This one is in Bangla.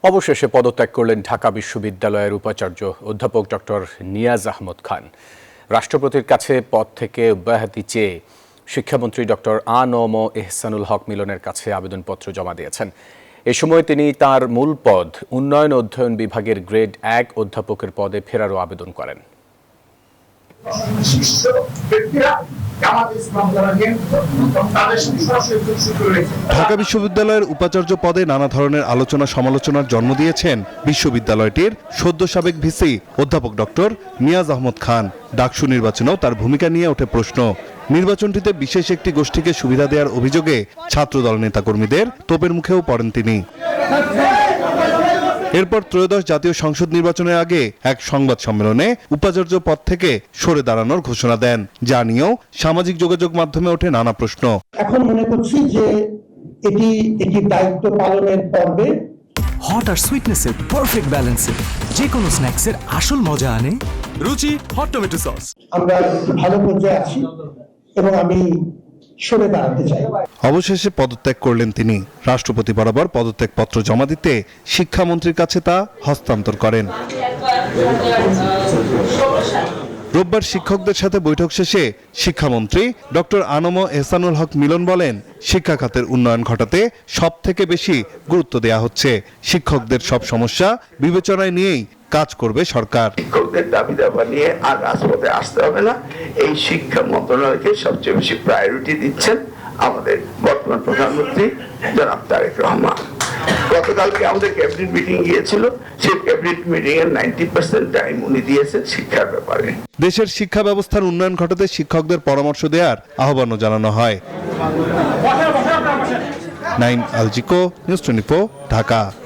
অবশেষে পদত্যাগ করলেন ঢাকা বিশ্ববিদ্যালয়ের উপাচার্য অধ্যাপক ডক্টর নিয়াজ আহমদ খান। রাষ্ট্রপতির কাছে পদ থেকে অব্যাহতি চেয়ে শিক্ষামন্ত্রী ডক্টর আ.ন.ম এহসানুল হক মিলনের কাছে আবেদনপত্র জমা দিয়েছেন। এ সময় তিনি তার মূল পদ উন্নয়ন অধ্যয়ন বিভাগের গ্রেড 1 অধ্যাপকের পদে ফেরারও আবেদন করেন। ঢাকা বিশ্ববিদ্যালয়ের উপাচার্য পদে নানা ধরনের আলোচনা সমালোচনার জন্ম দিয়েছেন বিশ্ববিদ্যালয়টির সদ্য সাবেক ভিসি অধ্যাপক ডক্টর নিয়াজ আহমদ খান। ডাকসু নির্বাচনেও তার ভূমিকা নিয়ে ওঠে প্রশ্ন। নির্বাচনটিতে বিশেষ একটি গোষ্ঠীকে সুবিধা দেওয়ার অভিযোগে ছাত্রদল নেতাকর্মীদের তোপের মুখেও পড়েন তিনি। এরপর ত্রয়োদশ জাতীয় সংসদ নির্বাচনের আগে এক সংবাদ সম্মেলনে উপাচার্য পদ থেকে সরে দাঁড়ানোর ঘোষণা দেন, যা নিয়েও সামাজিক যোগাযোগ মাধ্যমে ওঠে নানা প্রশ্ন। এখন মনে করছি যে এটি একটি দায়িত্ব পালনের পর্বে হট আর সুইটনেসের পারফেক্ট ব্যালেন্সে যে কোনো স্ন্যাক্সের আসল মজা আনে রুচি হট টমেটো সস। আমরা ভালো পর্যায়ে আছি এবং আমি সরে দাঁড়াতে চাই। অবশেষে পদত্যাগ করলেন তিনি। রাষ্ট্রপতি বরাবর পদত্যাগপত্র জমা দিতে শিক্ষামন্ত্রীর কাছে তা হস্তান্তর করেন। রোববার শিক্ষকদের সাথে বৈঠক শেষে শিক্ষামন্ত্রী ডক্টর আ.ন.ম এহসানুল হক মিলন বলেন, শিক্ষা খাতের উন্নয়ন ঘটাতে সব থেকে বেশি গুরুত্ব দেওয়া হচ্ছে। শিক্ষকদের সব সমস্যা বিবেচনায় নিয়েই কাজ করবে সরকার। শিক্ষকদের দাবি দাবা নিয়ে আর রাজপথে আসতে হবে না। এই শিক্ষা মন্ত্রণালয়কে সবচেয়ে বেশি প্রায়োরিটি দিচ্ছেন আমাদের বর্তমান প্রধানমন্ত্রী জনাব তারেক রহমান। গতকালকে আমাদের ক্যাবিনেট মিটিং গিয়েছিল, সেই ক্যাবিনেট মিটিং এর 90% টাইম উনি দিয়েছেন শিক্ষার ব্যাপারে। দেশের শিক্ষা ব্যবস্থার উন্নয়ন ঘটাতে শিক্ষকদের পরামর্শ দেওয়ার আহ্বানও জানানো হয়। নাইম আলজিকো, নিউজ 24, ঢাকা।